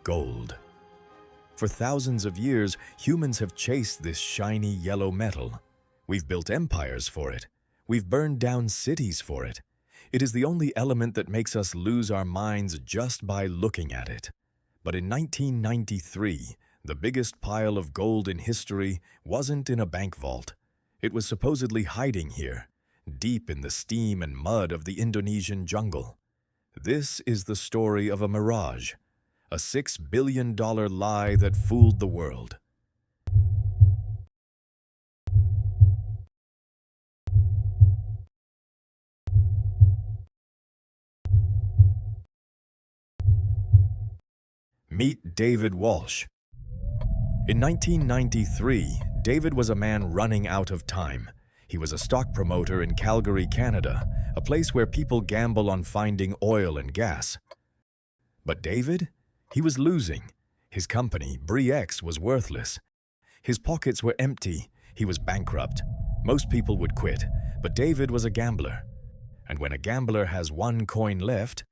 gold. For thousands of years, humans have chased this shiny yellow metal. We've built empires for it. We've burned down cities for it. It is the only element that makes us lose our minds just by looking at it. But in 1993, the biggest pile of gold in history wasn't in a bank vault. It was supposedly hiding here, deep in the steam and mud of the Indonesian jungle. This is the story of a mirage, a $6 billion lie that fooled the world. Meet David Walsh. In 1993, David was a man running out of time. He was a stock promoter in Calgary, Canada, a place where people gamble on finding oil and gas. But David? He was losing. His company, Bre-X, was worthless. His pockets were empty. He was bankrupt. Most people would quit, but David was a gambler. And when a gambler has one coin left,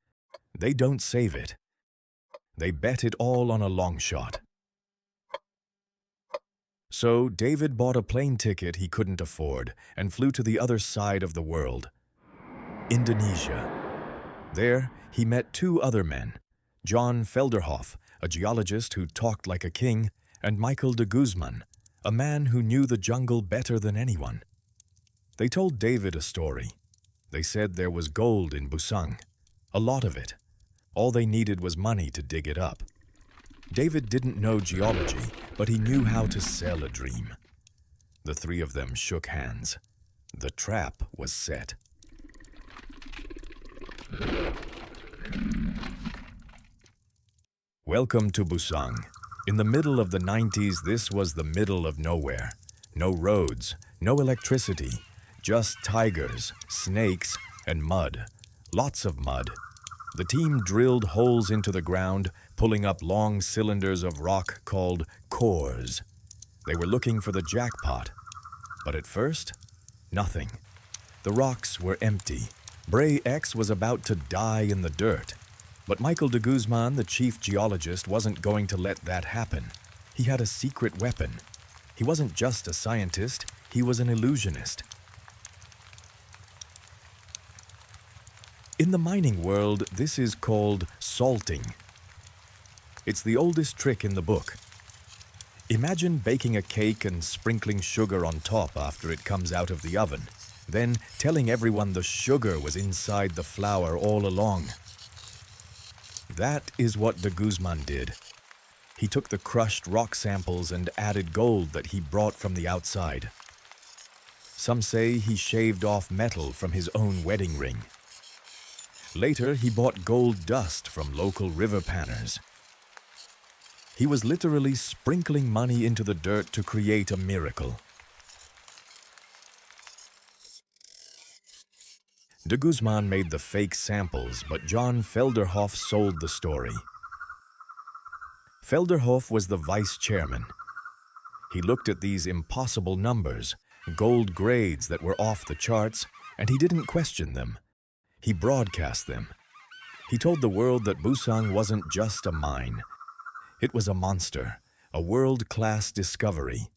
they don't save it. They bet it all on a long shot. So David bought a plane ticket he couldn't afford and flew to the other side of the world, Indonesia. There, he met two other men, John Felderhoff, a geologist who talked like a king, and Michael de Guzman, a man who knew the jungle better than anyone. They told David a story. They said there was gold in Busang, a lot of it. All they needed was money to dig it up. David didn't know geology, but he knew how to sell a dream. The three of them shook hands. The trap was set. Welcome to Busang. In the middle of the 90s, this was the middle of nowhere. No roads, no electricity, just tigers, snakes, and mud. Lots of mud. The team drilled holes into the ground, pulling up long cylinders of rock called cores. They were looking for the jackpot. But at first, nothing. The rocks were empty. Bre-X was about to die in the dirt. But Michael de Guzman, the chief geologist, wasn't going to let that happen. He had a secret weapon. He wasn't just a scientist, he was an illusionist. In the mining world, this is called salting. It's the oldest trick in the book. Imagine baking a cake and sprinkling sugar on top after it comes out of the oven, then telling everyone the sugar was inside the flour all along. That is what de Guzman did. He took the crushed rock samples and added gold that he brought from the outside. Some say he shaved off metal from his own wedding ring. Later, he bought gold dust from local river panners. He was literally sprinkling money into the dirt to create a miracle. De Guzman made the fake samples, but John Felderhoff sold the story. Felderhoff was the vice chairman. He looked at these impossible numbers, gold grades that were off the charts, and he didn't question them. He broadcast them. He told the world that Busang wasn't just a mine. It was a monster, a world-class discovery.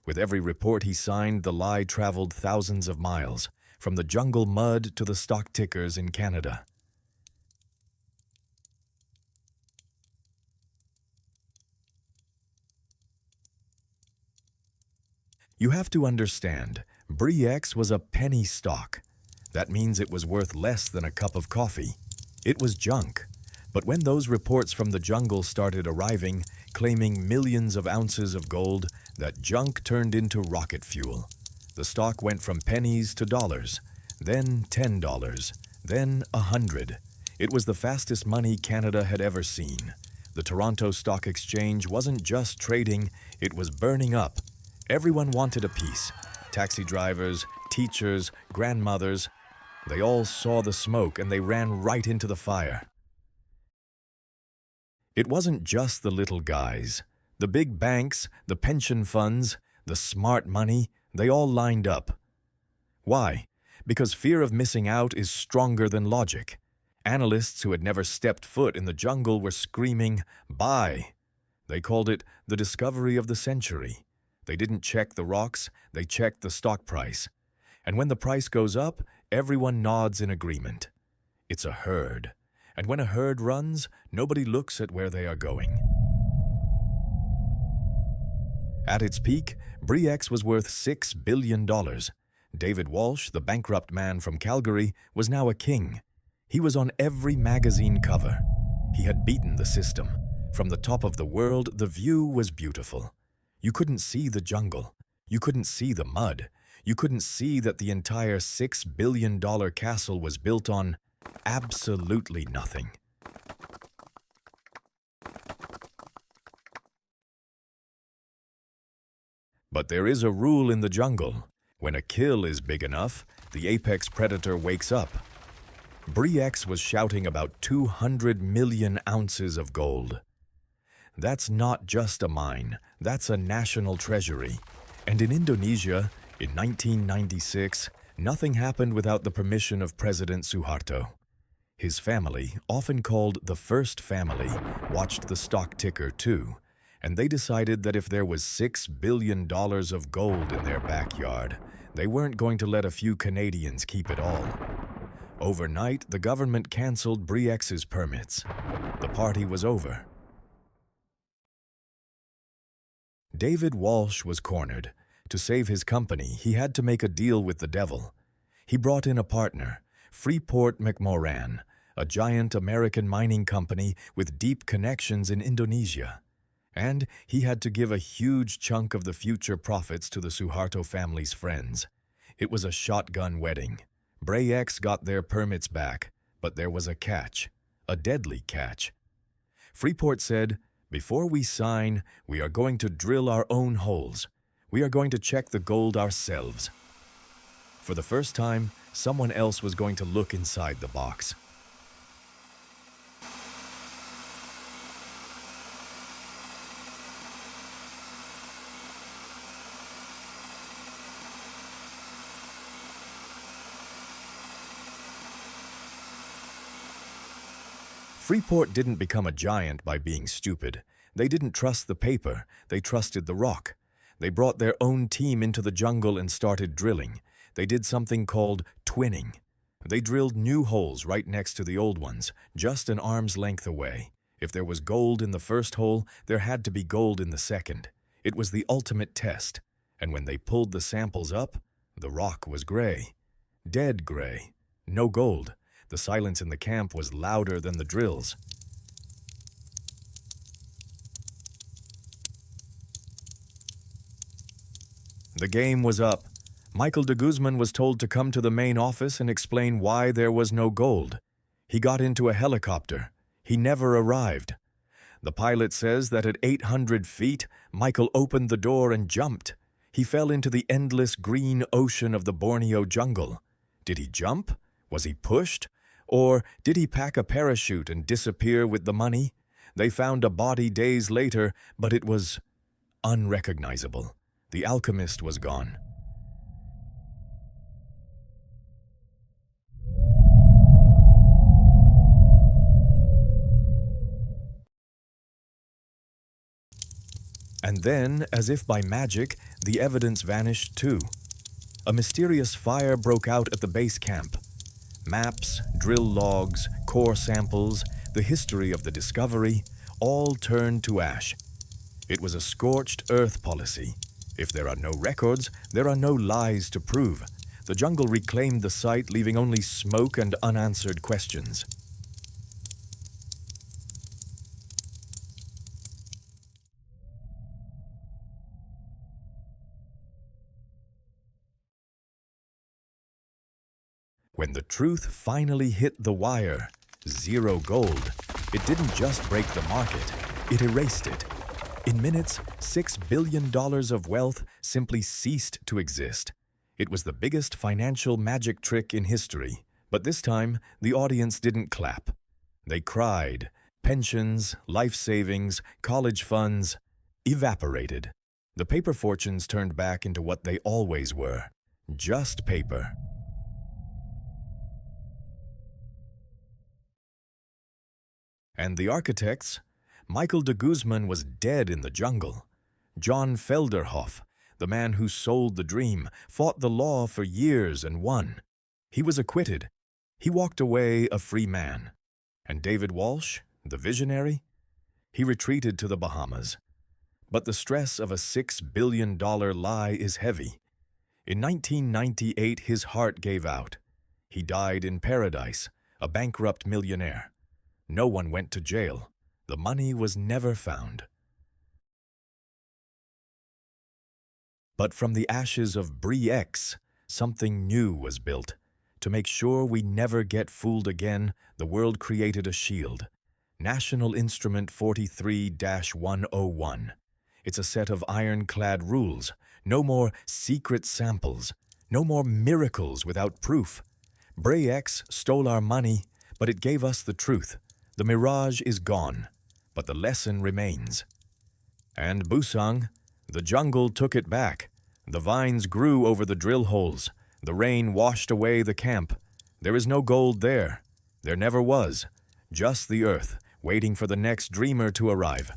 With every report he signed, the lie traveled thousands of miles, from the jungle mud to the stock tickers in Canada. You have to understand, Bre-X was a penny stock. That means it was worth less than a cup of coffee. It was junk. But when those reports from the jungle started arriving, claiming millions of ounces of gold, that junk turned into rocket fuel. The stock went from pennies to dollars, then $10, then $100. It was the fastest money Canada had ever seen. The Toronto Stock Exchange wasn't just trading, it was burning up. Everyone wanted a piece. Taxi drivers, teachers, grandmothers. They all saw the smoke and they ran right into the fire. It wasn't just the little guys. The big banks, the pension funds, the smart money, they all lined up. Why? Because fear of missing out is stronger than logic. Analysts who had never stepped foot in the jungle were screaming, "Buy!" They called it the discovery of the century. They didn't check the rocks, they checked the stock price. And when the price goes up, everyone nods in agreement. It's a herd. And when a herd runs, nobody looks at where they are going. At its peak, Bre-X was worth $6 billion. David Walsh, the bankrupt man from Calgary, was now a king. He was on every magazine cover. He had beaten the system. From the top of the world, the view was beautiful. You couldn't see the jungle. You couldn't see the mud. You couldn't see that the entire $6 billion castle was built on absolutely nothing. But there is a rule in the jungle. When a kill is big enough, the apex predator wakes up. Bre-X was shouting about 200 million ounces of gold. That's not just a mine, that's a national treasury. And in Indonesia, in 1996, nothing happened without the permission of President Suharto. His family, often called the First Family, watched the stock ticker too, and they decided that if there was $6 billion of gold in their backyard, they weren't going to let a few Canadians keep it all. Overnight, the government canceled Bre-X's permits. The party was over. David Walsh was cornered. To save his company, he had to make a deal with the devil. He brought in a partner, Freeport-McMoRan, a giant American mining company with deep connections in Indonesia. And he had to give a huge chunk of the future profits to the Suharto family's friends. It was a shotgun wedding. Bre-X got their permits back, but there was a catch, a deadly catch. Freeport said, "Before we sign, we are going to drill our own holes. We are going to check the gold ourselves." For the first time, someone else was going to look inside the box. Freeport didn't become a giant by being stupid. They didn't trust the paper, they trusted the rock. They brought their own team into the jungle and started drilling. They did something called twinning. They drilled new holes right next to the old ones, just an arm's length away. If there was gold in the first hole, there had to be gold in the second. It was the ultimate test. And when they pulled the samples up, the rock was gray. Dead gray. No gold. The silence in the camp was louder than the drills. The game was up. Michael de Guzman was told to come to the main office and explain why there was no gold. He got into a helicopter. He never arrived. The pilot says that at 800 feet, Michael opened the door and jumped. He fell into the endless green ocean of the Borneo jungle. Did he jump? Was he pushed? Or did he pack a parachute and disappear with the money? They found a body days later, but it was unrecognizable. The alchemist was gone. And then, as if by magic, the evidence vanished too. A mysterious fire broke out at the base camp. Maps, drill logs, core samples, the history of the discovery, all turned to ash. It was a scorched earth policy. If there are no records, there are no lies to prove. The jungle reclaimed the site, leaving only smoke and unanswered questions. When the truth finally hit the wire, zero gold, it didn't just break the market, it erased it. In minutes, $6 billion of wealth simply ceased to exist. It was the biggest financial magic trick in history, but this time the audience didn't clap. They cried. Pensions, life savings, college funds evaporated. The paper fortunes turned back into what they always were, just paper. And the architects? Michael de Guzman was dead in the jungle. John Felderhoff, the man who sold the dream, fought the law for years and won. He was acquitted. He walked away a free man. And David Walsh, the visionary? He retreated to the Bahamas. But the stress of a $6 billion lie is heavy. In 1998, his heart gave out. He died in paradise, a bankrupt millionaire. No one went to jail. The money was never found. But from the ashes of Bre-X, something new was built. To make sure we never get fooled again, the world created a shield. National Instrument 43-101. It's a set of ironclad rules. No more secret samples. No more miracles without proof. Bre-X stole our money, but it gave us the truth. The mirage is gone, but the lesson remains. And Busang, the jungle took it back. The vines grew over the drill holes. The rain washed away the camp. There is no gold there. There never was. Just the earth, waiting for the next dreamer to arrive.